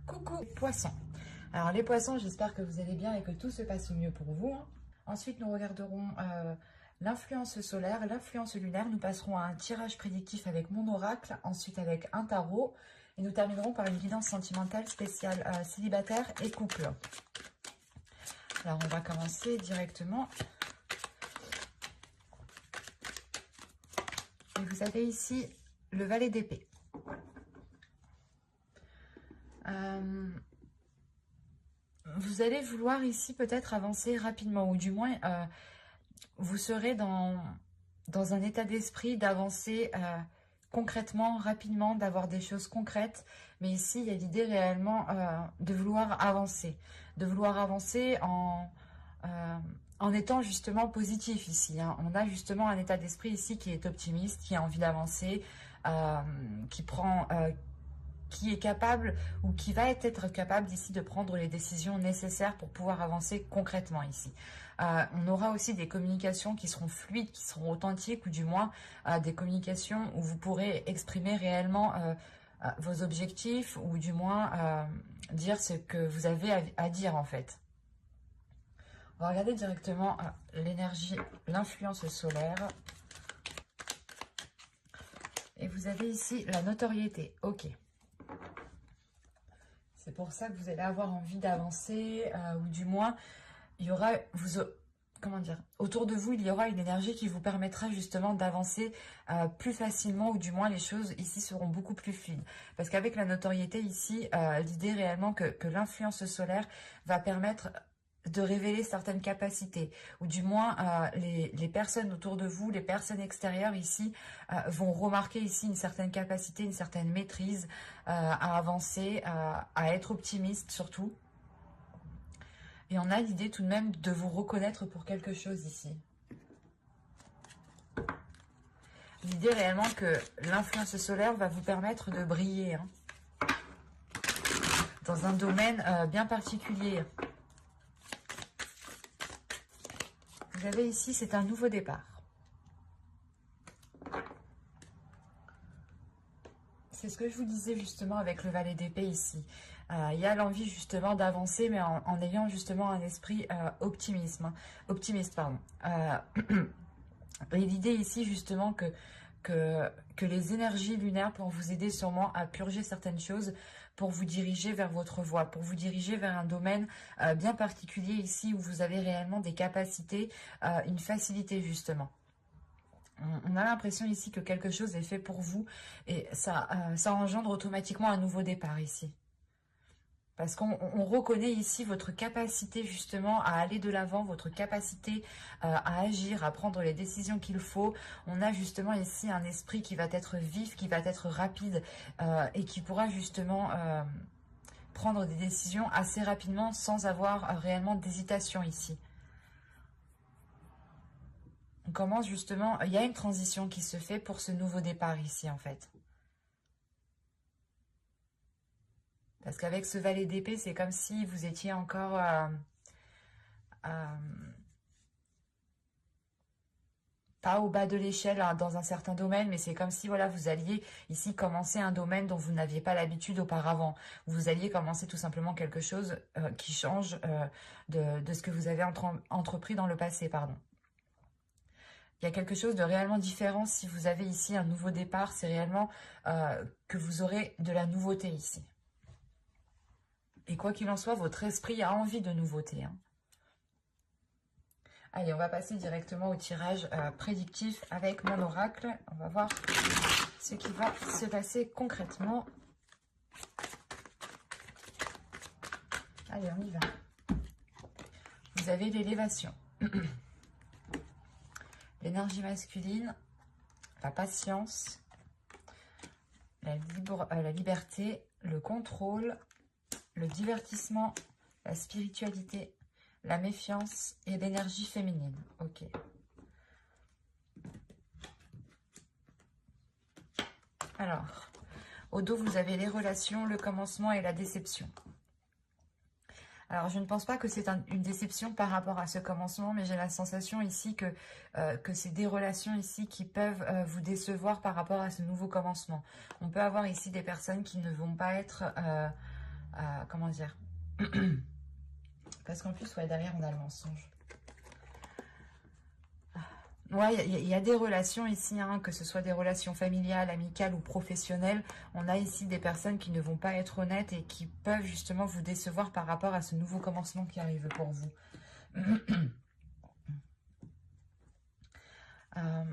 Coucou les poissons. Alors les poissons, j'espère que vous allez bien et que tout se passe au mieux pour vous. Ensuite, nous regarderons l'influence solaire, l'influence lunaire. Nous passerons à un tirage prédictif avec mon oracle, ensuite avec un tarot. Et nous terminerons par une guidance sentimentale spéciale célibataire et couple. Alors on va commencer directement. Et vous avez ici le valet d'épée. Vous allez vouloir ici peut-être avancer rapidement, ou du moins vous serez dans un état d'esprit d'avancer concrètement, rapidement, d'avoir des choses concrètes. Mais ici, il y a l'idée réellement de vouloir avancer en étant justement positif ici. On a justement un état d'esprit ici qui est optimiste, qui a envie d'avancer, qui est capable ou qui va être capable ici de prendre les décisions nécessaires pour pouvoir avancer concrètement ici. On aura aussi des communications qui seront fluides, qui seront authentiques, ou du moins des communications où vous pourrez exprimer réellement vos objectifs, ou du moins dire ce que vous avez à dire en fait. On va regarder directement l'énergie, l'influence solaire. Et vous avez ici la notoriété. Ok. C'est pour ça que vous allez avoir envie d'avancer, ou du moins, il y aura, autour de vous, il y aura une énergie qui vous permettra justement d'avancer plus facilement, ou du moins les choses ici seront beaucoup plus fluides. Parce qu'avec la notoriété ici, l'idée réellement que l'influence solaire va permettre de révéler certaines capacités, ou du moins les personnes autour de vous, les personnes extérieures ici vont remarquer ici une certaine capacité, une certaine maîtrise à avancer, à être optimiste surtout. Et on a l'idée tout de même de vous reconnaître pour quelque chose ici. L'idée réellement que l'influence solaire va vous permettre de briller dans un domaine bien particulier. Vous avez ici, c'est un nouveau départ. C'est ce que je vous disais justement avec le valet d'épée ici. Il y a l'envie justement d'avancer, mais en ayant justement un esprit optimiste. Et l'idée ici justement que les énergies lunaires pour vous aider sûrement à purger certaines choses, pour vous diriger vers votre voie, pour vous diriger vers un domaine bien particulier ici où vous avez réellement des capacités, une facilité justement. On a l'impression ici que quelque chose est fait pour vous et ça engendre automatiquement un nouveau départ ici. Parce qu'on reconnaît ici votre capacité justement à aller de l'avant, votre capacité à agir, à prendre les décisions qu'il faut. On a justement ici un esprit qui va être vif, qui va être rapide et qui pourra justement prendre des décisions assez rapidement sans avoir réellement d'hésitation ici. On commence justement, il y a une transition qui se fait pour ce nouveau départ ici en fait. Parce qu'avec ce valet d'épée, c'est comme si vous étiez encore pas au bas de l'échelle dans un certain domaine, mais c'est comme si voilà, vous alliez ici commencer un domaine dont vous n'aviez pas l'habitude auparavant. Vous alliez commencer tout simplement quelque chose qui change de ce que vous avez entrepris dans le passé, pardon. Il y a quelque chose de réellement différent si vous avez ici un nouveau départ. C'est réellement que vous aurez de la nouveauté ici. Et quoi qu'il en soit, votre esprit a envie de nouveauté. Allez, on va passer directement au tirage prédictif avec mon oracle. On va voir ce qui va se passer concrètement. Allez, on y va. Vous avez l'élévation. L'énergie masculine, la patience, la liberté, le contrôle, le divertissement, la spiritualité, la méfiance et l'énergie féminine. Ok. Alors, au dos, vous avez les relations, le commencement et la déception. Alors, je ne pense pas que c'est une déception par rapport à ce commencement, mais j'ai la sensation ici que c'est des relations ici qui peuvent vous décevoir par rapport à ce nouveau commencement. On peut avoir ici des personnes qui ne vont pas être comment dire? Parce qu'en plus, ouais, derrière, on a le mensonge. Ouais, il y a des relations ici, hein, que ce soit des relations familiales, amicales ou professionnelles. On a ici des personnes qui ne vont pas être honnêtes et qui peuvent justement vous décevoir par rapport à ce nouveau commencement qui arrive pour vous. Euh,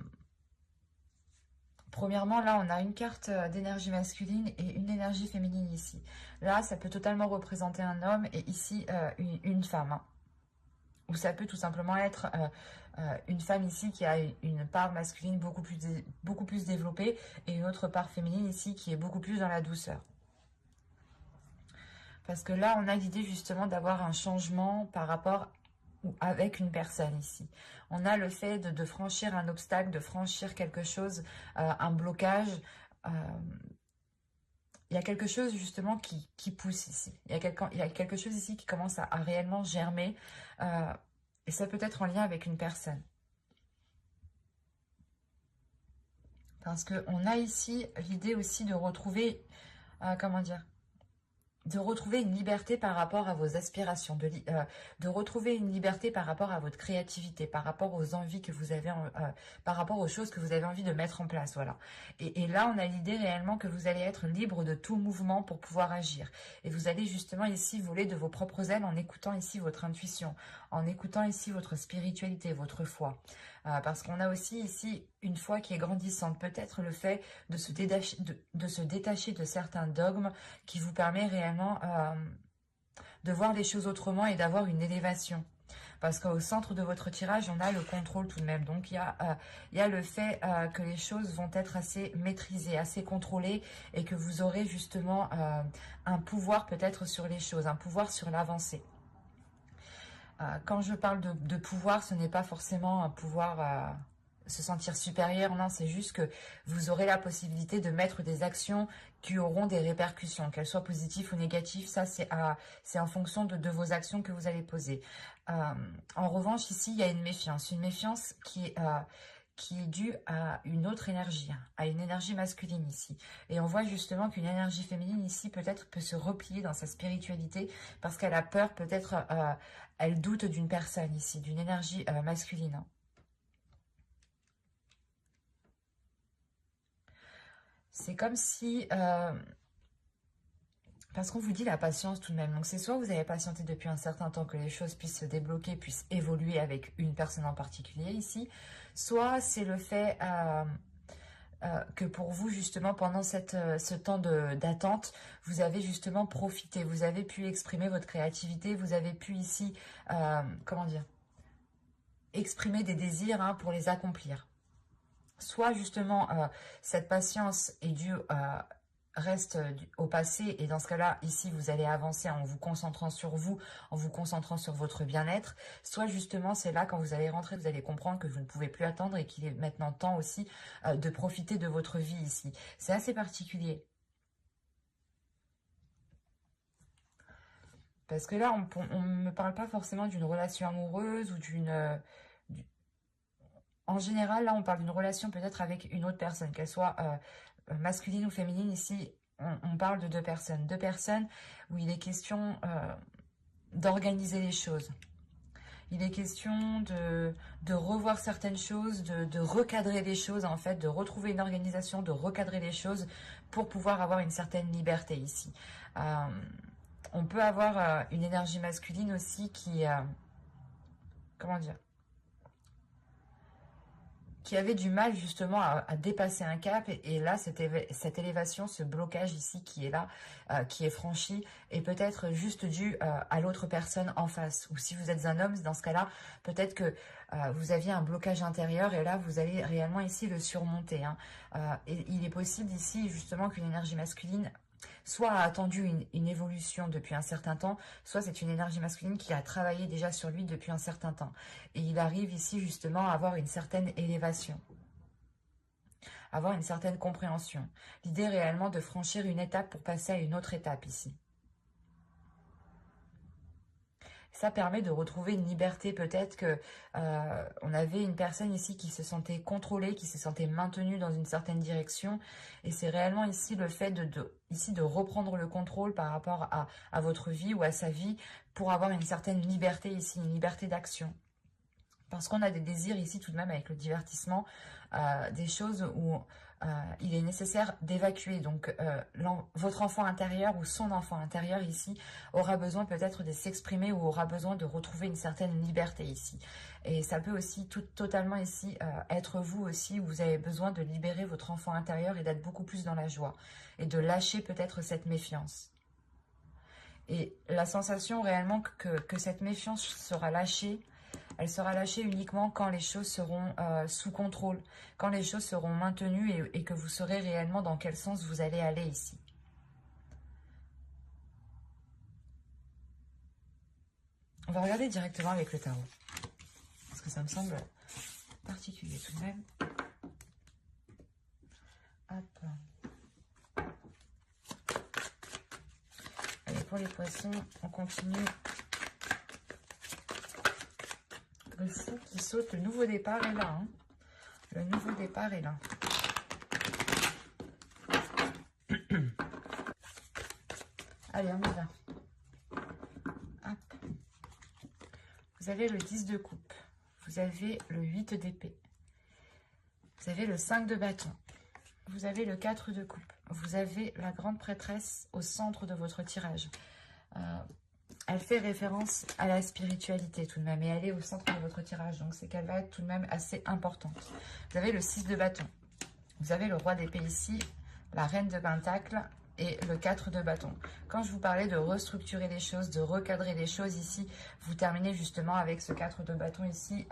Premièrement, là, on a une carte d'énergie masculine et une énergie féminine ici. Là, ça peut totalement représenter un homme et ici, une femme, hein. Ou ça peut tout simplement être une femme ici qui a une part masculine beaucoup plus développée et une autre part féminine ici qui est beaucoup plus dans la douceur. Parce que là, on a l'idée justement d'avoir un changement par rapport ou avec une personne ici. On a le fait de franchir un obstacle, de franchir quelque chose, un blocage. euh, il y a quelque chose justement qui pousse ici. Il y a quelque chose ici qui commence à réellement germer. euh, et ça peut être en lien avec une personne. Parce qu'on a ici l'idée aussi de retrouver, comment dire, de retrouver une liberté par rapport à vos aspirations, de retrouver une liberté par rapport à votre créativité, par rapport aux envies que vous avez, par rapport aux choses que vous avez envie de mettre en place, voilà. Et là, on a l'idée réellement que vous allez être libre de tout mouvement pour pouvoir agir. Et vous allez justement ici voler de vos propres ailes en écoutant ici votre intuition, en écoutant ici votre spiritualité, votre foi. Parce qu'on a aussi ici une foi qui est grandissante. Peut-être le fait de se détacher de certains dogmes qui vous permet réellement de voir les choses autrement et d'avoir une élévation. Parce qu'au centre de votre tirage, on a le contrôle tout de même. Donc, il y a le fait que les choses vont être assez maîtrisées, assez contrôlées et que vous aurez justement un pouvoir peut-être sur les choses, un pouvoir sur l'avancée. Quand je parle de pouvoir, ce n'est pas forcément un pouvoir se sentir supérieur, non, c'est juste que vous aurez la possibilité de mettre des actions qui auront des répercussions, qu'elles soient positives ou négatives, ça c'est en fonction de vos actions que vous allez poser. En revanche, ici, il y a une méfiance qui est due à une autre énergie, hein, à une énergie masculine ici. Et on voit justement qu'une énergie féminine ici peut-être peut se replier dans sa spiritualité parce qu'elle a peur, peut-être elle doute d'une personne ici, d'une énergie masculine, hein. C'est comme si, parce qu'on vous dit la patience tout de même. Donc c'est soit vous avez patienté depuis un certain temps que les choses puissent se débloquer, puissent évoluer avec une personne en particulier ici, soit c'est le fait que pour vous, justement, pendant ce temps d'attente, vous avez justement profité, vous avez pu exprimer votre créativité, vous avez pu ici, comment dire, exprimer des désirs, hein, pour les accomplir. Soit justement, cette patience est due reste au passé et dans ce cas-là, ici, vous allez avancer en vous concentrant sur vous, en vous concentrant sur votre bien-être. Soit justement, c'est là, quand vous allez rentrer, vous allez comprendre que vous ne pouvez plus attendre et qu'il est maintenant temps aussi de profiter de votre vie ici. C'est assez particulier. Parce que là, on ne me parle pas forcément d'une relation amoureuse ou du- en général, là, on parle d'une relation peut-être avec une autre personne, qu'elle soit masculine ou féminine. Ici, on parle de deux personnes. Deux personnes où il est question d'organiser les choses. Il est question de revoir certaines choses, de recadrer les choses, en fait, de retrouver une organisation, de recadrer les choses pour pouvoir avoir une certaine liberté ici. Euh, on peut avoir une énergie masculine aussi comment dire, qui avait du mal justement à dépasser un cap et là cette élévation, ce blocage ici qui est là, qui est franchi est peut-être juste dû à l'autre personne en face. Ou si vous êtes un homme, dans ce cas-là, peut-être que vous aviez un blocage intérieur et là vous allez réellement ici le surmonter, hein. Et il est possible ici justement qu'une énergie masculine soit a attendu une évolution depuis un certain temps, soit c'est une énergie masculine qui a travaillé déjà sur lui depuis un certain temps. Et il arrive ici justement à avoir une certaine élévation, avoir une certaine compréhension. L'idée réellement de franchir une étape pour passer à une autre étape ici. Ça permet de retrouver une liberté. Peut-être que on avait une personne ici qui se sentait contrôlée, qui se sentait maintenue dans une certaine direction. Et c'est réellement ici le fait ici de reprendre le contrôle par rapport à votre vie ou à sa vie pour avoir une certaine liberté ici, une liberté d'action. Parce qu'on a des désirs ici tout de même avec le divertissement, des choses où il est nécessaire d'évacuer. Donc votre enfant intérieur ou son enfant intérieur ici aura besoin peut-être de s'exprimer ou aura besoin de retrouver une certaine liberté ici. Et ça peut aussi totalement ici être vous aussi, où vous avez besoin de libérer votre enfant intérieur et d'être beaucoup plus dans la joie. Et de lâcher peut-être cette méfiance. Et la sensation réellement que cette méfiance sera lâchée, elle sera lâchée uniquement quand les choses seront sous contrôle, quand les choses seront maintenues et que vous saurez réellement dans quel sens vous allez aller ici. On va regarder directement avec le tarot, parce que ça me semble particulier tout de même. Hop. Allez, pour les poissons, on continue. Le fou qui saute, le nouveau départ est là. Hein. Le nouveau départ est là. Allez, on y va. Hop. Vous avez le 10 de coupe. Vous avez le 8 d'épée. Vous avez le 5 de bâton. Vous avez le 4 de coupe. Vous avez la grande prêtresse au centre de votre tirage. Elle fait référence à la spiritualité tout de même. Et elle est au centre de votre tirage. Donc c'est qu'elle va être tout de même assez importante. Vous avez le 6 de bâton. Vous avez le roi d'épée ici. La reine de pentacle. Et le 4 de bâton. Quand je vous parlais de restructurer les choses, de recadrer les choses ici, vous terminez justement avec ce 4 de bâton ici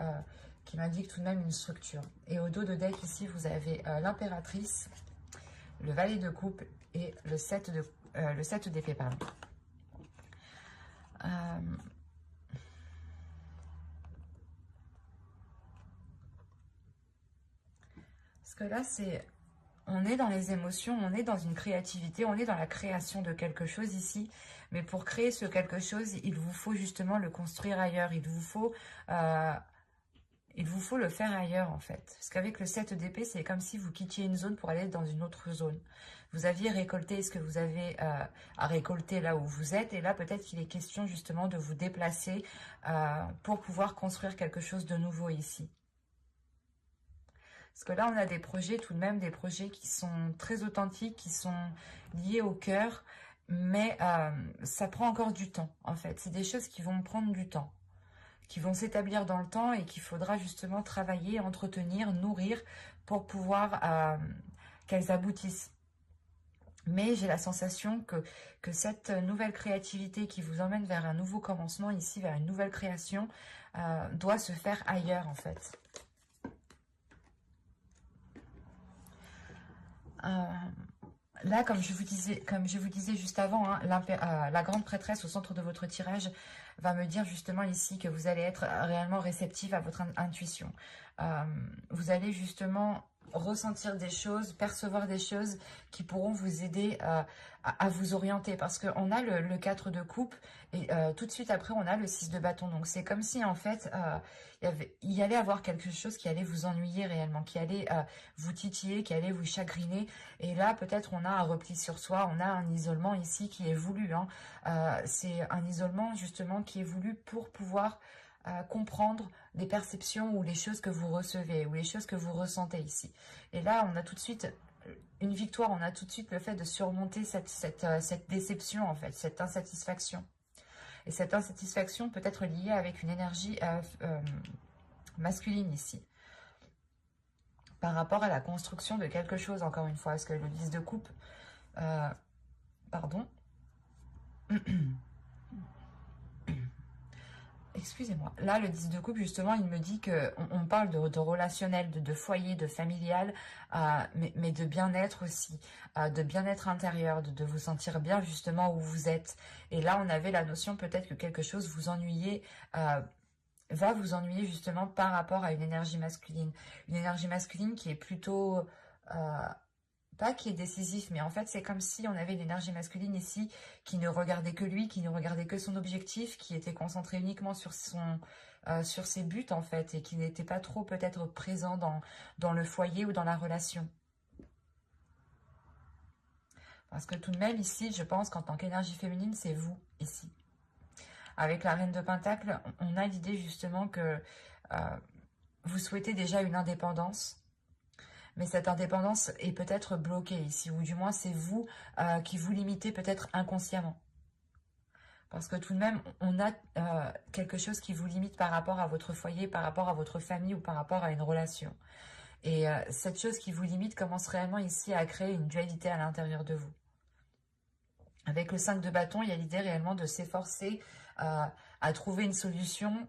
qui m'indique tout de même une structure. Et au dos de deck ici, vous avez l'impératrice, le valet de coupe et le 7 d'épée. Pardon. Parce que là, on est dans les émotions, on est dans une créativité, on est dans la création de quelque chose ici. Mais pour créer ce quelque chose, il vous faut justement le construire ailleurs. Il vous faut le faire ailleurs en fait. Parce qu'avec le 7 d'épée, c'est comme si vous quittiez une zone pour aller dans une autre zone. Vous aviez récolté ce que vous avez à récolter là où vous êtes. Et là, peut-être qu'il est question justement de vous déplacer pour pouvoir construire quelque chose de nouveau ici. Parce que là, on a des projets, tout de même, des projets qui sont très authentiques, qui sont liés au cœur. Mais ça prend encore du temps, en fait. C'est des choses qui vont prendre du temps, qui vont s'établir dans le temps et qu'il faudra justement travailler, entretenir, nourrir pour pouvoir qu'elles aboutissent. Mais j'ai la sensation que cette nouvelle créativité qui vous emmène vers un nouveau commencement ici, vers une nouvelle création, doit se faire ailleurs en fait. Là, comme je vous disais juste avant, hein, la grande prêtresse au centre de votre tirage va me dire justement ici que vous allez être réellement réceptive à votre intuition. Vous allez justement ressentir des choses, percevoir des choses qui pourront vous aider à vous orienter. Parce qu'on a le 4 de coupe et tout de suite après, on a le 6 de bâton. Donc, c'est comme si en fait, il y allait avoir quelque chose qui allait vous ennuyer réellement, qui allait vous titiller, qui allait vous chagriner. Et là, peut-être on a un repli sur soi, on a un isolement ici qui est voulu. Hein. C'est un isolement justement qui est voulu pour pouvoir comprendre les perceptions ou les choses que vous recevez ou les choses que vous ressentez ici. Et là, on a tout de suite une victoire, on a tout de suite le fait de surmonter cette déception en fait, cette insatisfaction. Et cette insatisfaction peut être liée avec une énergie masculine ici. Par rapport à la construction de quelque chose, encore une fois, parce que le 10 de coupe, pardon, excusez-moi, là le 10 de coupe justement il me dit qu'on parle de relationnel, de foyer, de familial, mais de bien-être aussi, de bien-être intérieur, de vous sentir bien justement où vous êtes. Et là on avait la notion peut-être que quelque chose vous ennuyait, va vous ennuyer justement par rapport à une énergie masculine. Une énergie masculine qui est plutôt pas qui est décisif, mais en fait, c'est comme si on avait une énergie masculine ici qui ne regardait que lui, qui ne regardait que son objectif, qui était concentré uniquement sur ses buts, en fait, et qui n'était pas trop peut-être présent dans le foyer ou dans la relation. Parce que tout de même, ici, je pense qu'en tant qu'énergie féminine, c'est vous, ici. Avec la Reine de Pentacle, on a l'idée justement que vous souhaitez déjà une indépendance, mais cette indépendance est peut-être bloquée ici, ou du moins c'est vous qui vous limitez peut-être inconsciemment. Parce que tout de même, on a quelque chose qui vous limite par rapport à votre foyer, par rapport à votre famille ou par rapport à une relation. Et cette chose qui vous limite commence réellement ici à créer une dualité à l'intérieur de vous. Avec le 5 de bâton, il y a l'idée réellement de s'efforcer à trouver une solution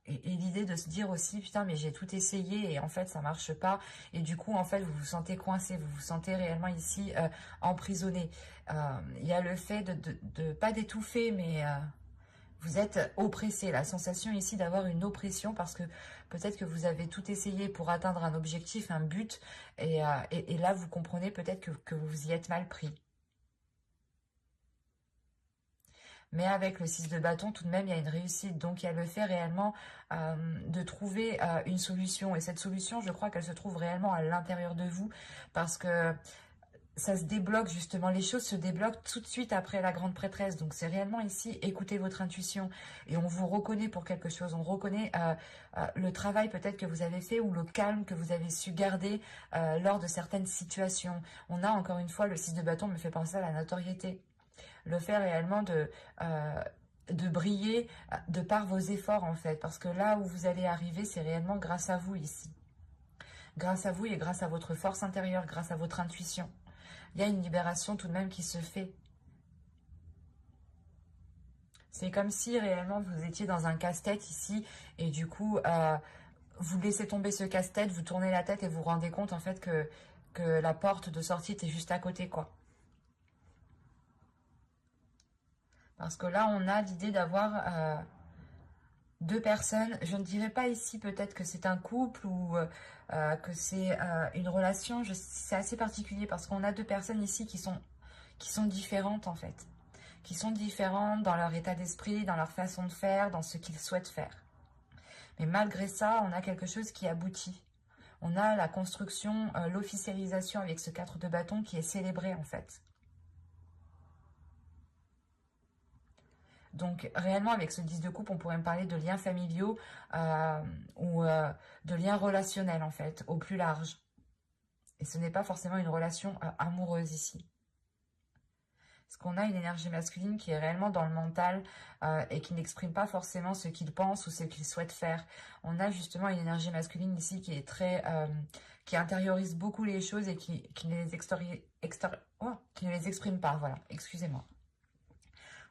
et l'idée de se dire aussi, putain, mais j'ai tout essayé et en fait, ça marche pas. Et du coup, en fait, vous vous sentez coincé, vous vous sentez réellement ici emprisonné. Il y a le fait de pas d'étouffer, mais vous êtes oppressé. La sensation ici d'avoir une oppression parce que peut-être que vous avez tout essayé pour atteindre un objectif, un but. Et là, vous comprenez peut-être que vous y êtes mal pris. Mais avec le 6 de bâton, tout de même, il y a une réussite. Donc, il y a le fait réellement de trouver une solution. Et cette solution, je crois qu'elle se trouve réellement à l'intérieur de vous. Parce que ça se débloque, justement. Les choses se débloquent tout de suite après la grande prêtresse. Donc, c'est réellement ici, écoutez votre intuition. Et on vous reconnaît pour quelque chose. On reconnaît le travail peut-être que vous avez fait ou le calme que vous avez su garder lors de certaines situations. On a, encore une fois, le 6 de bâton me fait penser à la notoriété. Le fait réellement de briller de par vos efforts en fait. Parce que là où vous allez arriver, c'est réellement grâce à vous ici. Grâce à vous et grâce à votre force intérieure, grâce à votre intuition. Il y a une libération tout de même qui se fait. C'est comme si réellement vous étiez dans un casse-tête ici et du coup vous laissez tomber ce casse-tête, vous tournez la tête et vous vous rendez compte en fait que la porte de sortie était juste à côté quoi. Parce que là, on a l'idée d'avoir deux personnes. Je ne dirais pas ici peut-être que c'est un couple ou que c'est une relation. C'est assez particulier parce qu'on a deux personnes ici qui sont différentes en fait. Qui sont différentes dans leur état d'esprit, dans leur façon de faire, dans ce qu'ils souhaitent faire. Mais malgré ça, on a quelque chose qui aboutit. On a la construction, l'officialisation avec ce 4 de bâton qui est célébré en fait. Donc réellement avec ce 10 de coupe, on pourrait me parler de liens familiaux ou de liens relationnels en fait, au plus large. Et ce n'est pas forcément une relation amoureuse ici. Parce qu'on a une énergie masculine qui est réellement dans le mental et qui n'exprime pas forcément ce qu'il pense ou ce qu'il souhaite faire. On a justement une énergie masculine ici qui est très... qui intériorise beaucoup les choses et qui ne les exprime pas, voilà, excusez-moi.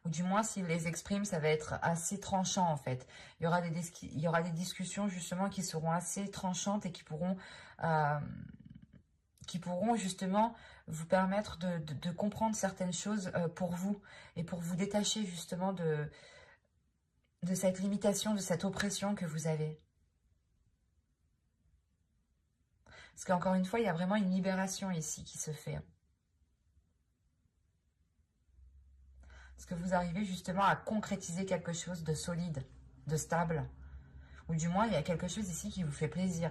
Ou du moins, s'il les exprime, ça va être assez tranchant en fait. Il y aura des discussions justement qui seront assez tranchantes et qui pourront justement vous permettre de comprendre certaines choses pour vous et pour vous détacher justement de cette limitation, de cette oppression que vous avez. Parce qu'encore une fois, il y a vraiment une libération ici qui se fait. Parce que vous arrivez justement à concrétiser quelque chose de solide, de stable. Ou du moins, il y a quelque chose ici qui vous fait plaisir.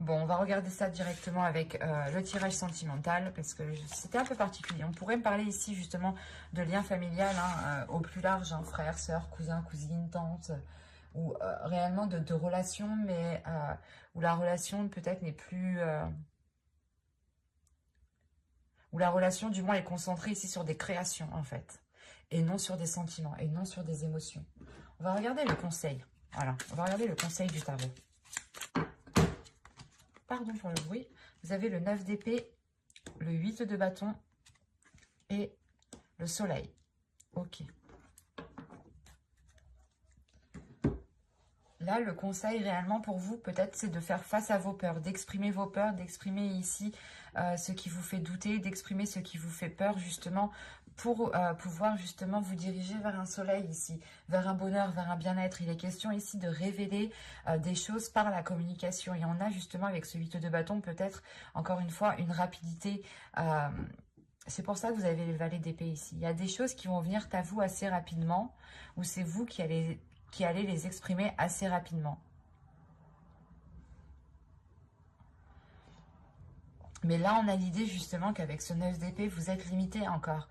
Bon, on va regarder ça directement avec le tirage sentimental, parce que c'était un peu particulier. On pourrait me parler ici justement de lien familial, hein, au plus large, hein, frère, sœur, cousin, cousine, tante, ou réellement de relations, mais où la relation peut-être n'est plus... où la relation, du moins, est concentrée ici sur des créations, en fait. Et non sur des sentiments, et non sur des émotions. On va regarder le conseil. Voilà, on va regarder le conseil du tarot. Pardon pour le bruit. Vous avez le 9 d'épée, le 8 de bâton et le soleil. Ok. Là, le conseil réellement pour vous, peut-être, c'est de faire face à vos peurs, d'exprimer vos peurs, d'exprimer ici ce qui vous fait douter, d'exprimer ce qui vous fait peur, justement, pour pouvoir justement vous diriger vers un soleil ici, vers un bonheur, vers un bien-être. Il est question ici de révéler des choses par la communication. Et on a justement avec ce 8 de bâton peut-être, encore une fois, une rapidité. C'est pour ça que vous avez les valets d'épée ici. Il y a des choses qui vont venir à vous assez rapidement, ou c'est vous qui allez les exprimer assez rapidement. Mais là, on a l'idée justement qu'avec ce 9 d'épée, vous êtes limité encore.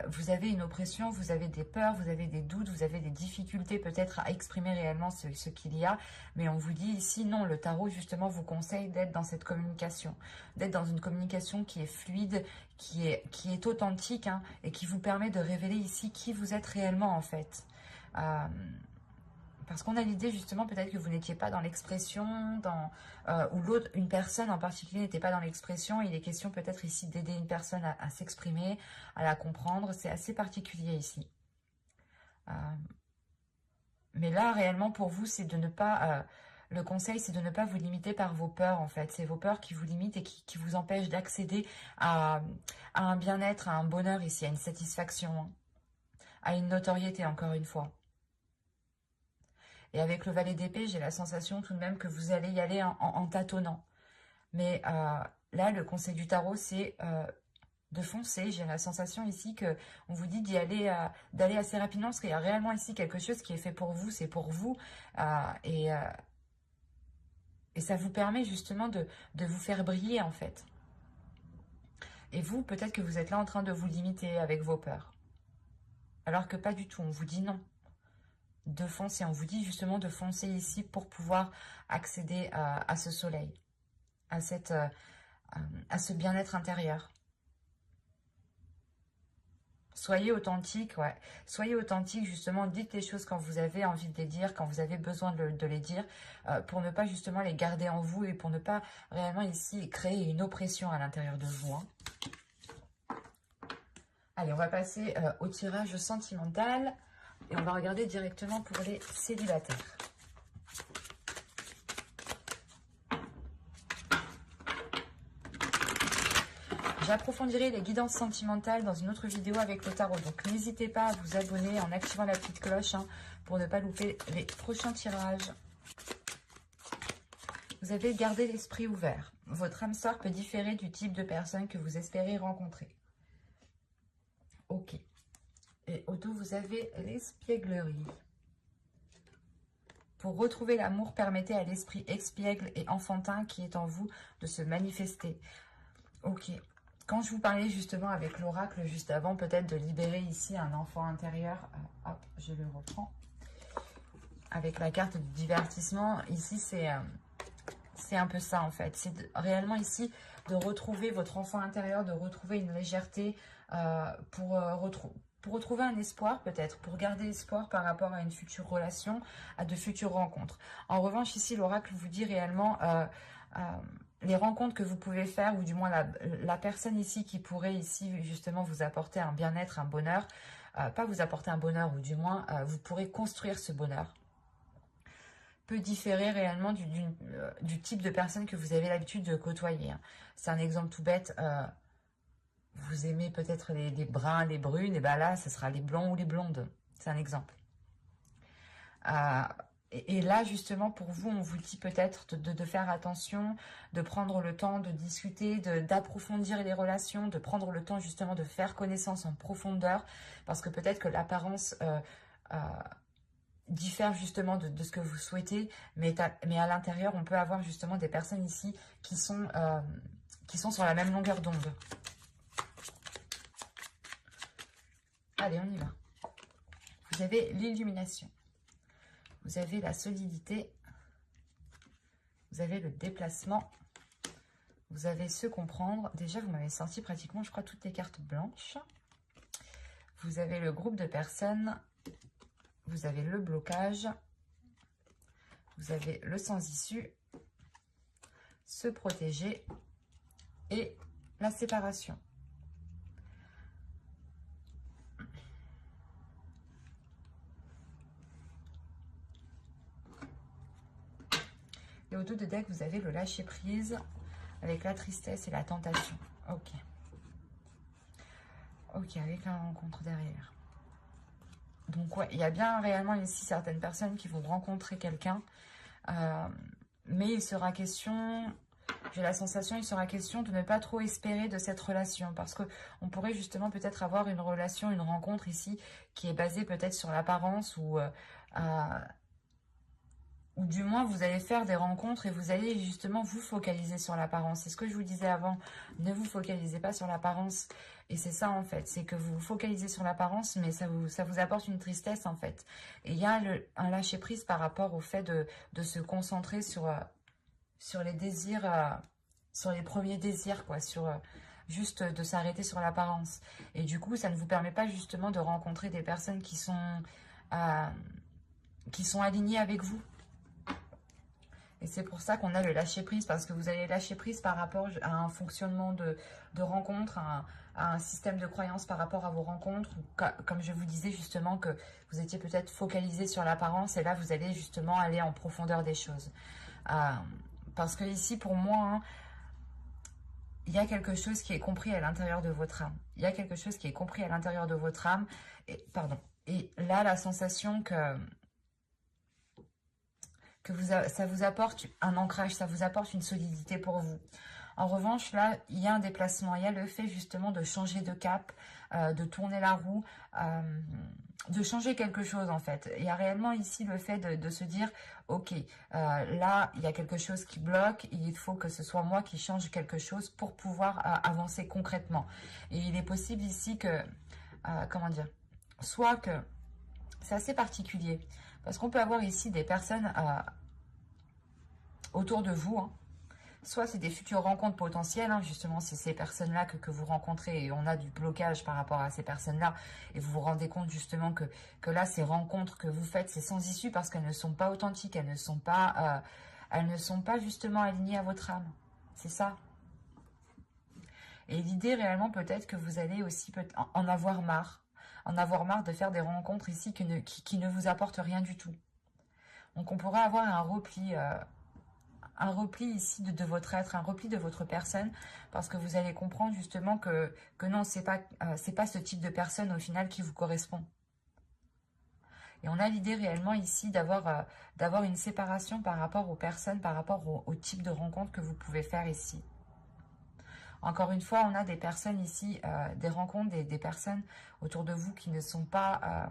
Vous avez une oppression, vous avez des peurs, vous avez des doutes, vous avez des difficultés peut-être à exprimer réellement ce qu'il y a. Mais on vous dit ici, non, le tarot justement vous conseille d'être dans cette communication. D'être dans une communication qui est fluide, qui est authentique, hein, et qui vous permet de révéler ici qui vous êtes réellement en fait. Parce qu'on a l'idée justement peut-être que vous n'étiez pas dans l'expression, ou une personne en particulier n'était pas dans l'expression. Il est question peut-être ici d'aider une personne à s'exprimer, à la comprendre. C'est assez particulier ici. Mais là, réellement, pour vous, c'est de ne pas... le conseil, c'est de ne pas vous limiter par vos peurs, en fait. C'est vos peurs qui vous limitent et qui vous empêchent d'accéder à un bien-être, à un bonheur ici, à une satisfaction, hein, à une notoriété, encore une fois. Et avec le valet d'épée, j'ai la sensation tout de même que vous allez y aller en tâtonnant. Mais là, le conseil du tarot, c'est de foncer. J'ai la sensation ici qu'on vous dit d'aller assez rapidement, parce qu'il y a réellement ici quelque chose qui est fait pour vous, c'est pour vous. Et ça vous permet justement de vous faire briller, en fait. Et vous, peut-être que vous êtes là en train de vous limiter avec vos peurs. Alors que pas du tout, on vous dit non. De foncer, on vous dit justement de foncer ici pour pouvoir accéder à ce soleil, à ce bien-être intérieur. Soyez authentique, ouais. Soyez authentique, justement, dites les choses quand vous avez envie de les dire, quand vous avez besoin de les dire, pour ne pas justement les garder en vous et pour ne pas réellement ici créer une oppression à l'intérieur de vous, hein. Allez, on va passer au tirage sentimental. Et on va regarder directement pour les célibataires. J'approfondirai les guidances sentimentales dans une autre vidéo avec le tarot. Donc n'hésitez pas à vous abonner en activant la petite cloche, hein, pour ne pas louper les prochains tirages. Vous avez gardé l'esprit ouvert. Votre âme sœur peut différer du type de personne que vous espérez rencontrer. Ok. Et au dos, vous avez l'espièglerie. Pour retrouver l'amour, permettez à l'esprit espiègle et enfantin qui est en vous de se manifester. Ok. Quand je vous parlais justement avec l'oracle juste avant, peut-être de libérer ici un enfant intérieur. Hop, je le reprends. Avec la carte du divertissement, ici c'est un peu ça en fait. C'est réellement ici de retrouver votre enfant intérieur, de retrouver une légèreté pour retrouver un espoir peut-être, pour garder espoir par rapport à une future relation, à de futures rencontres. En revanche, ici, l'oracle vous dit réellement les rencontres que vous pouvez faire, ou du moins la personne ici qui pourrait ici justement vous apporter un bien-être, un bonheur, pas vous apporter un bonheur, ou du moins vous pourrez construire ce bonheur, peut différer réellement du type de personne que vous avez l'habitude de côtoyer, hein. C'est un exemple tout bête. Vous aimez peut-être les bruns, les brunes, et bien là, ce sera les blonds ou les blondes. C'est un exemple. Et là, justement, pour vous, on vous dit peut-être de faire attention, de prendre le temps de discuter, d'approfondir les relations, de prendre le temps justement de faire connaissance en profondeur, parce que peut-être que l'apparence diffère justement de ce que vous souhaitez, mais à l'intérieur, on peut avoir justement des personnes ici qui sont sur la même longueur d'onde. Allez, on y va. Vous avez l'illumination. Vous avez la solidité. Vous avez le déplacement. Vous avez se comprendre. Déjà, vous m'avez sorti pratiquement, je crois, toutes les cartes blanches. Vous avez le groupe de personnes. Vous avez le blocage. Vous avez le sans-issue. Se protéger. Et la séparation. Et au dos de deck, vous avez le lâcher-prise avec la tristesse et la tentation. Ok. Ok, avec la rencontre derrière. Donc ouais, il y a bien réellement ici certaines personnes qui vont rencontrer quelqu'un. Mais il sera question, j'ai la sensation, il sera question de ne pas trop espérer de cette relation. Parce que on pourrait justement peut-être avoir une relation, une rencontre ici qui est basée peut-être sur l'apparence ou du moins vous allez faire des rencontres et vous allez justement vous focaliser sur l'apparence. C'est ce que je vous disais avant, ne vous focalisez pas sur l'apparence. Et c'est ça en fait, c'est que vous vous focalisez sur l'apparence, mais ça vous apporte une tristesse en fait. Et il y a un lâcher prise par rapport au fait de se concentrer sur les désirs, sur les premiers désirs, quoi, juste de s'arrêter sur l'apparence. Et du coup, ça ne vous permet pas justement de rencontrer des personnes euh, qui sont alignées avec vous. Et c'est pour ça qu'on a le lâcher prise, parce que vous allez lâcher prise par rapport à un fonctionnement de rencontre, à un système de croyance par rapport à vos rencontres, ou comme je vous disais justement que vous étiez peut-être focalisé sur l'apparence, et là vous allez justement aller en profondeur des choses. Euh, parce que ici, pour moi, hein, il y a quelque chose qui est compris à l'intérieur de votre âme. Il y a quelque chose qui est compris à l'intérieur de votre âme. Et, pardon. Et là, la sensation ça vous apporte un ancrage, ça vous apporte une solidité pour vous. En revanche, là, il y a un déplacement. Il y a le fait justement de changer de cap, de tourner la roue, de changer quelque chose en fait. Il y a réellement ici le fait de se dire, ok, là, il y a quelque chose qui bloque, il faut que ce soit moi qui change quelque chose pour pouvoir avancer concrètement. Et il est possible ici que, comment dire, soit que, c'est assez particulier, parce qu'on peut avoir ici des personnes autour de vous, hein. Soit c'est des futures rencontres potentielles, hein, justement c'est ces personnes-là que vous rencontrez et on a du blocage par rapport à ces personnes-là et vous vous rendez compte justement que là ces rencontres que vous faites c'est sans issue parce qu'elles ne sont pas authentiques, elles ne sont pas justement alignées à votre âme, c'est ça. Et l'idée réellement peut-être que vous allez aussi en avoir marre de faire des rencontres ici qui ne vous apportent rien du tout. Donc on pourrait avoir un repli ici de votre être, un repli de votre personne, parce que vous allez comprendre justement que non, c'est pas ce type de personne au final qui vous correspond. Et on a l'idée réellement ici d'avoir une séparation par rapport aux personnes, par rapport au type de rencontre que vous pouvez faire ici. Encore une fois, on a des personnes ici, des rencontres, des personnes autour de vous qui ne sont pas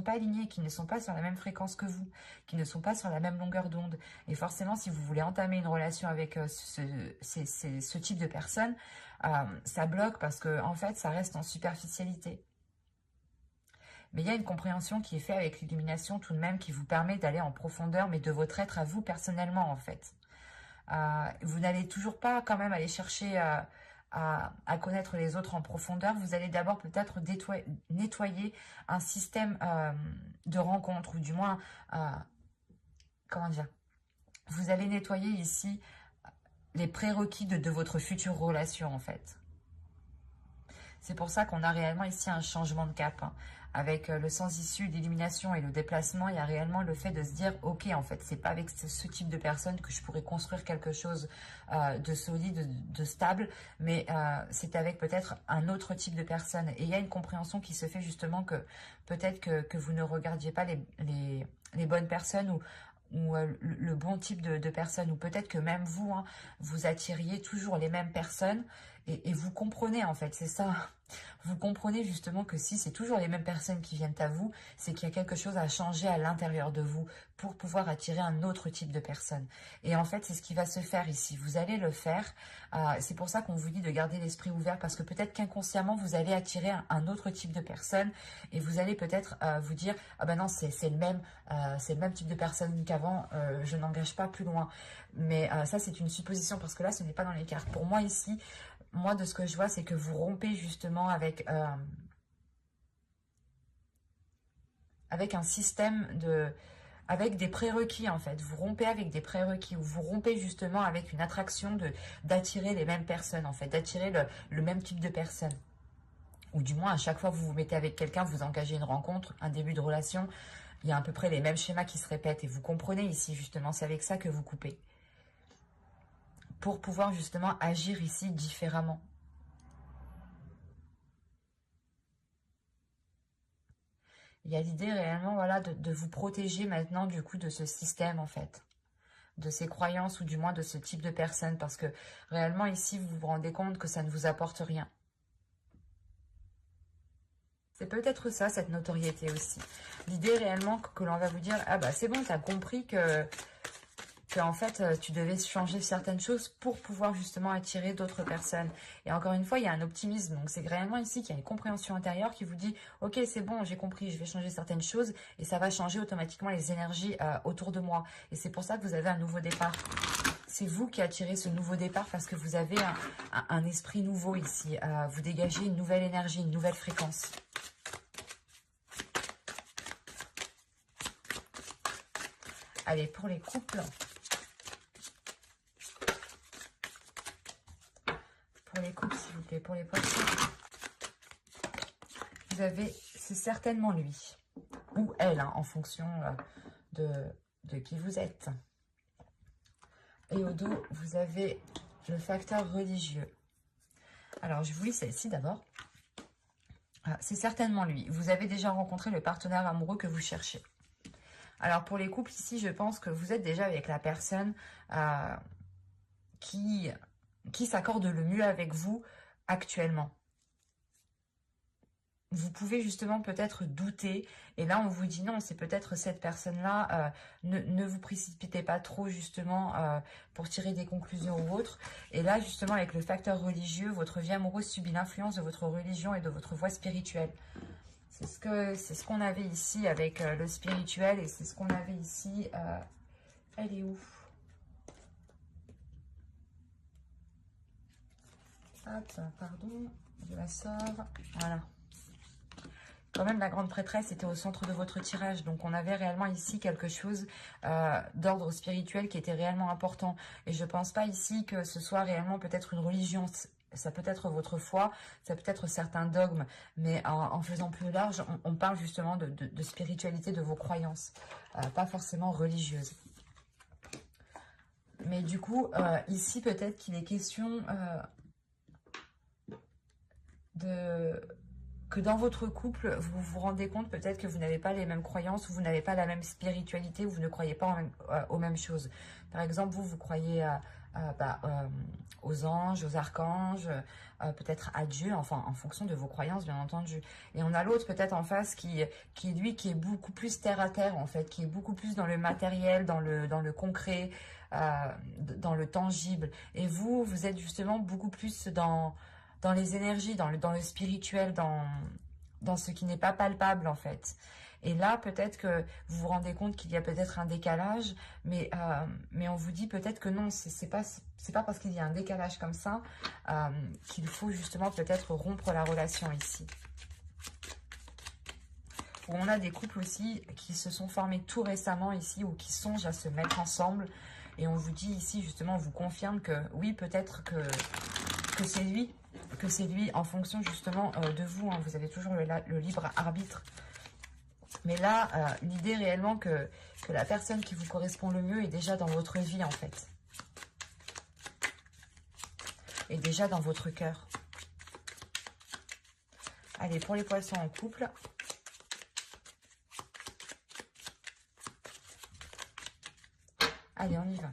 alignés, qui ne sont pas sur la même fréquence que vous, qui ne sont pas sur la même longueur d'onde. Et forcément, si vous voulez entamer une relation avec ce type de personne, ça bloque parce que en fait, ça reste en superficialité. Mais il y a une compréhension qui est faite avec l'illumination tout de même qui vous permet d'aller en profondeur, mais de votre être à vous personnellement en fait. Vous n'allez toujours pas quand même aller chercher à connaître les autres en profondeur. Vous allez d'abord peut-être nettoyer un système de rencontre, ou du moins, comment dire, vous allez nettoyer ici les prérequis de votre future relation en fait. C'est pour ça qu'on a réellement ici un changement de cap, hein. Avec le sans-issue, l'illumination et le déplacement, il y a réellement le fait de se dire, ok, en fait, c'est pas avec ce type de personne que je pourrais construire quelque chose de solide, de stable, mais c'est avec peut-être un autre type de personne. Et il y a une compréhension qui se fait justement que peut-être que vous ne regardiez pas les bonnes personnes ou le bon type de personnes, ou peut-être que même vous, hein, vous attiriez toujours les mêmes personnes, et vous comprenez en fait, c'est ça. Vous comprenez justement que si c'est toujours les mêmes personnes qui viennent à vous, c'est qu'il y a quelque chose à changer à l'intérieur de vous pour pouvoir attirer un autre type de personne. Et en fait, c'est ce qui va se faire ici. Vous allez le faire. C'est pour ça qu'on vous dit de garder l'esprit ouvert, parce que peut-être qu'inconsciemment, vous allez attirer un autre type de personne et vous allez peut-être vous dire « Ah ben non, c'est le même type de personne qu'avant, je n'engage pas plus loin. » Mais ça, c'est une supposition parce que là, ce n'est pas dans les cartes. Pour moi ici, moi, de ce que je vois, c'est que vous rompez justement avec un système avec des prérequis en fait. Vous rompez avec des prérequis, ou vous rompez justement avec une attraction d'attirer les mêmes personnes en fait, d'attirer le même type de personnes. Ou du moins, à chaque fois que vous vous mettez avec quelqu'un, vous engagez une rencontre, un début de relation, il y a à peu près les mêmes schémas qui se répètent. Et vous comprenez ici justement, c'est avec ça que vous coupez. Pour pouvoir justement agir ici différemment. Il y a l'idée réellement, voilà, de vous protéger maintenant du coup de ce système en fait, de ces croyances ou du moins de ce type de personne, parce que réellement ici vous vous rendez compte que ça ne vous apporte rien. C'est peut-être ça, cette notoriété aussi. L'idée réellement que l'on va vous dire, ah bah c'est bon, tu as compris que en fait, tu devais changer certaines choses pour pouvoir justement attirer d'autres personnes. Et encore une fois, il y a un optimisme. Donc, c'est réellement ici qu'il y a une compréhension intérieure qui vous dit, ok, c'est bon, j'ai compris, je vais changer certaines choses et ça va changer automatiquement les énergies autour de moi. Et c'est pour ça que vous avez un nouveau départ. C'est vous qui attirez ce nouveau départ parce que vous avez un esprit nouveau ici. Vous dégagez une nouvelle énergie, une nouvelle fréquence. Allez, pour les couples... Pour les couples, s'il vous plaît, pour les poissons, vous avez, c'est certainement lui, ou elle, hein, en fonction de qui vous êtes. Et au dos, vous avez le facteur religieux. Alors, je vous lis celle-ci d'abord. C'est certainement lui. Vous avez déjà rencontré le partenaire amoureux que vous cherchez. Alors, pour les couples, ici, je pense que vous êtes déjà avec la personne qui s'accorde le mieux avec vous actuellement. Vous pouvez justement peut-être douter, et là on vous dit non, c'est peut-être cette personne-là, ne vous précipitez pas trop justement pour tirer des conclusions ou autres. Et là justement avec le facteur religieux, votre vie amoureuse subit l'influence de votre religion et de votre voie spirituelle. C'est ce qu'on avait ici avec le spirituel, et c'est ce qu'on avait ici, elle est où? Hop, pardon, je la sors, voilà. Quand même, la grande prêtresse était au centre de votre tirage. Donc, on avait réellement ici quelque chose d'ordre spirituel qui était réellement important. Et je ne pense pas ici que ce soit réellement peut-être une religion. Ça peut être votre foi, ça peut être certains dogmes. Mais en faisant plus large, on parle justement de spiritualité, de vos croyances. Pas forcément religieuses. Mais du coup, ici, peut-être qu'il est question que dans votre couple, vous vous rendez compte peut-être que vous n'avez pas les mêmes croyances, ou vous n'avez pas la même spiritualité, ou vous ne croyez pas aux mêmes choses. Par exemple, vous croyez aux anges, aux archanges, peut-être à Dieu, enfin en fonction de vos croyances bien entendu. Et on a l'autre peut-être en face qui est beaucoup plus terre à terre en fait, qui est beaucoup plus dans le matériel, dans le concret, dans le tangible. Et vous êtes justement beaucoup plus dans les énergies, dans le spirituel, dans ce qui n'est pas palpable en fait. Et là, peut-être que vous vous rendez compte qu'il y a peut-être un décalage, mais on vous dit peut-être que non, c'est pas parce qu'il y a un décalage comme ça qu'il faut justement peut-être rompre la relation ici. Ou on a des couples aussi qui se sont formés tout récemment ici, ou qui songent à se mettre ensemble. Et on vous dit ici, justement, on vous confirme que oui, peut-être que c'est lui, en fonction justement de vous. Hein. Vous avez toujours le libre arbitre. Mais là, l'idée réellement que la personne qui vous correspond le mieux est déjà dans votre vie, en fait. Et déjà dans votre cœur. Allez, pour les poissons en couple. Allez, on y va.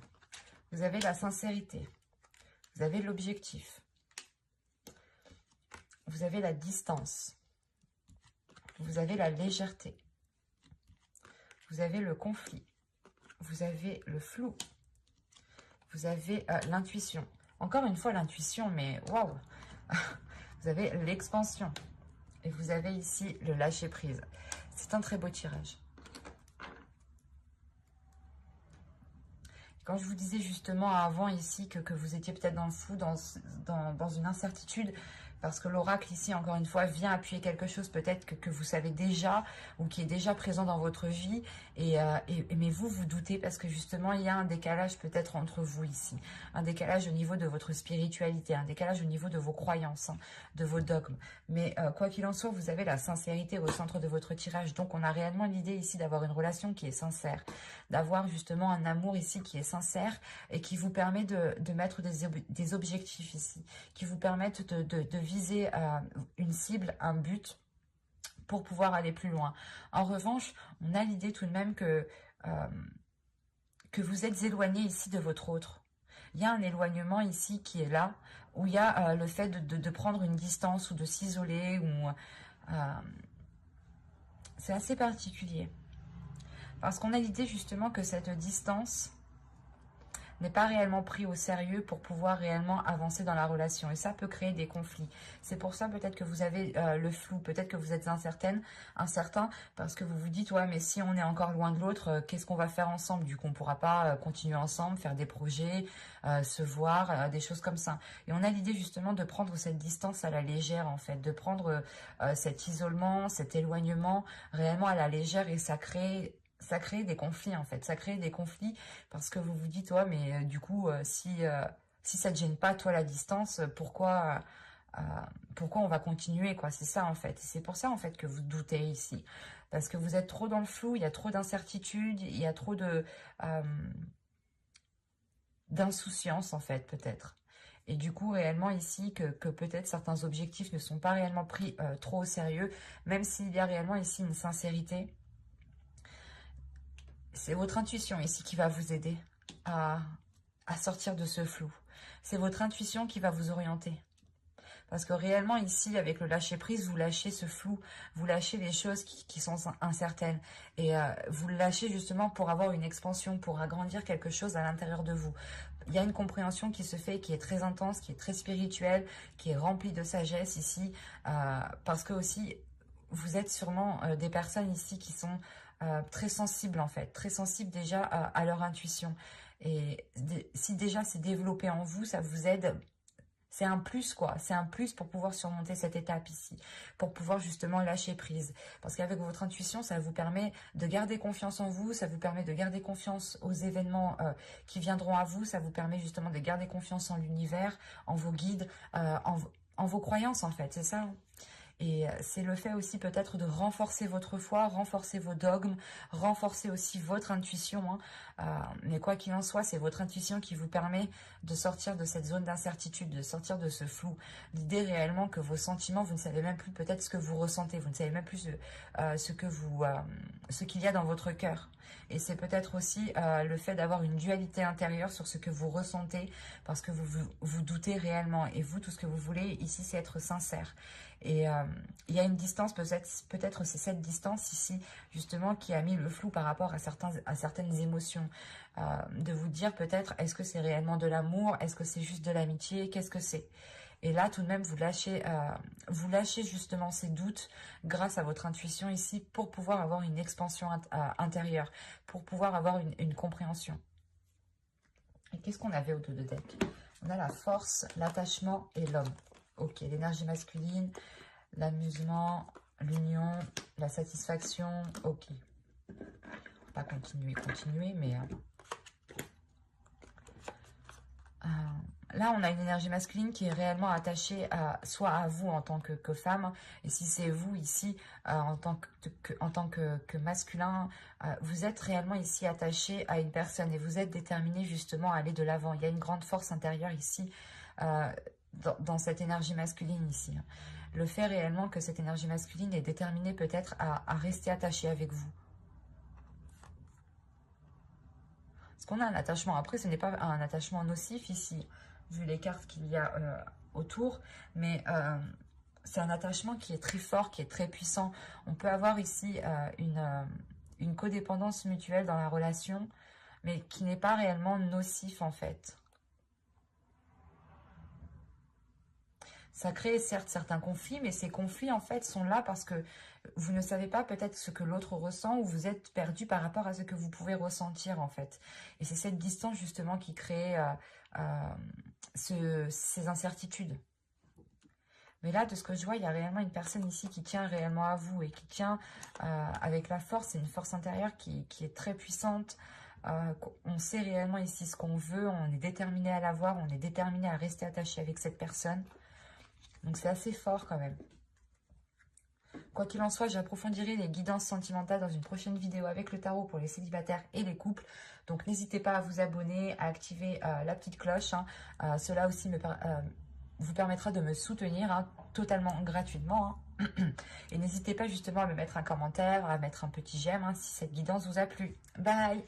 Vous avez la sincérité. Vous avez l'objectif. Vous avez la distance. Vous avez la légèreté. Vous avez le conflit. Vous avez le flou. Vous avez l'intuition. Encore une fois, l'intuition, mais waouh. Vous avez l'expansion. Et vous avez ici le lâcher-prise. C'est un très beau tirage. Quand je vous disais justement avant ici que vous étiez peut-être dans le flou, dans une incertitude, parce que l'oracle ici, encore une fois, vient appuyer quelque chose peut-être que vous savez déjà, ou qui est déjà présent dans votre vie, mais vous doutez parce que justement, il y a un décalage peut-être entre vous ici, un décalage au niveau de votre spiritualité, un décalage au niveau de vos croyances, hein, de vos dogmes. Mais quoi qu'il en soit, vous avez la sincérité au centre de votre tirage, donc on a réellement l'idée ici d'avoir une relation qui est sincère, d'avoir justement un amour ici qui est sincère et qui vous permet de mettre des objectifs ici, qui vous permettent de viser une cible, un but pour pouvoir aller plus loin. En revanche, on a l'idée tout de même que vous êtes éloigné ici de votre autre. Il y a un éloignement ici qui est là, où il y a le fait de prendre une distance ou de s'isoler. C'est assez particulier. Parce qu'on a l'idée justement que cette distance n'est pas réellement pris au sérieux pour pouvoir réellement avancer dans la relation. Et ça peut créer des conflits. C'est pour ça peut-être que vous avez le flou, peut-être que vous êtes incertain, parce que vous vous dites, ouais, mais si on est encore loin de l'autre, qu'est-ce qu'on va faire ensemble? Du coup, on ne pourra pas continuer ensemble, faire des projets, se voir, des choses comme ça. Et on a l'idée justement de prendre cette distance à la légère, en fait, de prendre cet isolement, cet éloignement réellement à la légère, et ça crée des conflits en fait, ça crée des conflits parce que vous vous dites, ouais, mais du coup, si ça te gêne pas, toi, la distance, pourquoi on va continuer, quoi, c'est ça en fait. C'est pour ça en fait que vous doutez ici, parce que vous êtes trop dans le flou, il y a trop d'incertitudes, il y a trop d'insouciance en fait, peut-être. Et du coup, réellement ici, que peut-être certains objectifs ne sont pas réellement pris trop au sérieux, même s'il y a réellement ici une sincérité. C'est votre intuition ici qui va vous aider à sortir de ce flou. C'est votre intuition qui va vous orienter. Parce que réellement ici, avec le lâcher-prise, vous lâchez ce flou, vous lâchez les choses qui sont incertaines. Et vous le lâchez justement pour avoir une expansion, pour agrandir quelque chose à l'intérieur de vous. Il y a une compréhension qui se fait, qui est très intense, qui est très spirituelle, qui est remplie de sagesse ici. Parce que aussi, vous êtes sûrement des personnes ici qui sont très sensibles en fait, très sensibles déjà à leur intuition. Et si déjà c'est développé en vous, ça vous aide. C'est un plus quoi, c'est un plus pour pouvoir surmonter cette étape ici, pour pouvoir justement lâcher prise. Parce qu'avec votre intuition, ça vous permet de garder confiance en vous, ça vous permet de garder confiance aux événements qui viendront à vous, ça vous permet justement de garder confiance en l'univers, en vos guides, en vos croyances en fait, c'est ça. Et c'est le fait aussi peut-être de renforcer votre foi, renforcer vos dogmes, renforcer aussi votre intuition. Mais quoi qu'il en soit, c'est votre intuition qui vous permet de sortir de cette zone d'incertitude, de sortir de ce flou. L'idée réellement que vos sentiments, vous ne savez même plus peut-être ce que vous ressentez, vous ne savez même plus ce qu'il y a dans votre cœur. Et c'est peut-être aussi le fait d'avoir une dualité intérieure sur ce que vous ressentez, parce que vous doutez réellement. Et vous, tout ce que vous voulez ici, c'est être sincère. Et il y a une distance, peut-être c'est cette distance ici, justement, qui a mis le flou par rapport à certaines émotions. De vous dire peut-être, est-ce que c'est réellement de l'amour? Est-ce que c'est juste de l'amitié? Qu'est-ce que c'est? Et là, tout de même, vous lâchez justement ces doutes grâce à votre intuition ici pour pouvoir avoir une expansion intérieure, pour pouvoir avoir une compréhension. Et qu'est-ce qu'on avait au dos de deck? On a la force, l'attachement et l'homme. Ok, l'énergie masculine, l'amusement, l'union, la satisfaction. Ok. Pas continuer, mais... là, on a une énergie masculine qui est réellement attachée soit à vous en tant que femme, et si c'est vous ici, en tant que masculin, vous êtes réellement ici attaché à une personne, et vous êtes déterminé justement à aller de l'avant. Il y a une grande force intérieure ici, dans cette énergie masculine ici. Le fait réellement que cette énergie masculine est déterminée peut-être à rester attaché avec vous. Parce qu'on a un attachement. Après, ce n'est pas un attachement nocif ici, vu les cartes qu'il y a autour. Mais c'est un attachement qui est très fort, qui est très puissant. On peut avoir ici une codépendance mutuelle dans la relation, mais qui n'est pas réellement nocif en fait. Ça crée certes certains conflits, mais ces conflits en fait sont là parce que vous ne savez pas peut-être ce que l'autre ressent, ou vous êtes perdu par rapport à ce que vous pouvez ressentir en fait. Et c'est cette distance justement qui crée ces incertitudes. Mais là, de ce que je vois, il y a réellement une personne ici qui tient réellement à vous et qui tient avec la force. C'est une force intérieure qui est très puissante. On sait réellement ici ce qu'on veut, on est déterminé à l'avoir, on est déterminé à rester attaché avec cette personne. Donc c'est assez fort quand même. Quoi qu'il en soit, j'approfondirai les guidances sentimentales dans une prochaine vidéo avec le tarot pour les célibataires et les couples. Donc n'hésitez pas à vous abonner, à activer la petite cloche. Cela aussi vous permettra de me soutenir hein, totalement gratuitement. Hein. Et n'hésitez pas justement à me mettre un commentaire, à mettre un petit j'aime hein, si cette guidance vous a plu. Bye!